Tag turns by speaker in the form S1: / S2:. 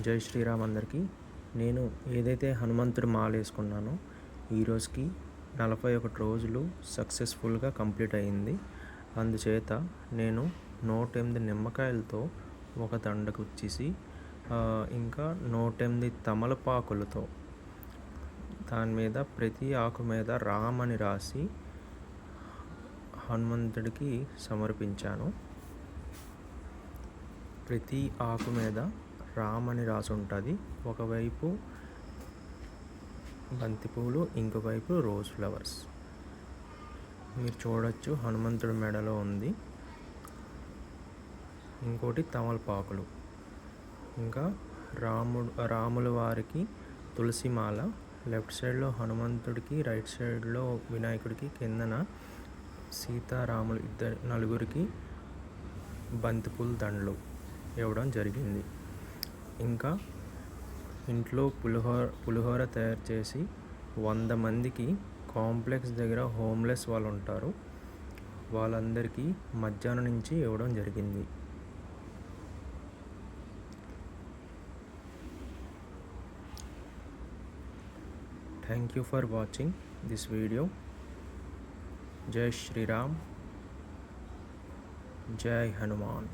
S1: జై శ్రీరామ్ అందరికీ. నేను ఏదైతే హనుమంతుడి మాల వేసుకున్నానో ఈరోజుకి 41 రోజులు సక్సెస్ఫుల్గా కంప్లీట్ అయ్యింది. అందుచేత నేను 108 నిమ్మకాయలతో ఒక దండ గుచ్చేసి ఇంకా 108 తమలపాకులతో దాని మీద ప్రతి ఆకు మీద రామ్ అని రాసి హనుమంతుడికి సమర్పించాను. ప్రతి ఆకు మీద రామ్ అని రాసి ఉంటుంది. ఒకవైపు బంతిపూలు, ఇంకోవైపు రోజ్ ఫ్లవర్స్. మీరు చూడొచ్చు హనుమంతుడి మెడలో ఉంది. ఇంకోటి తమలపాకులు. ఇంకా రాముల వారికి తులసి మాల. లెఫ్ట్ సైడ్లో హనుమంతుడికి, రైట్ సైడ్లో వినాయకుడికి, కిందన సీతారాములు నలుగురికి బంతిపూల దండలు ఇవ్వడం జరిగింది. ఇంకా ఇంట్లో పులిహోర తయారు చేసి 100 మందికి కాంప్లెక్స్ దగ్గర హోమ్లెస్ వాళ్ళు ఉంటారు, వాళ్ళందరికీ మధ్యాహ్నం నుంచి ఇవ్వడం జరిగింది. Thank you for watching this video. జై శ్రీరామ్, జై హనుమాన్.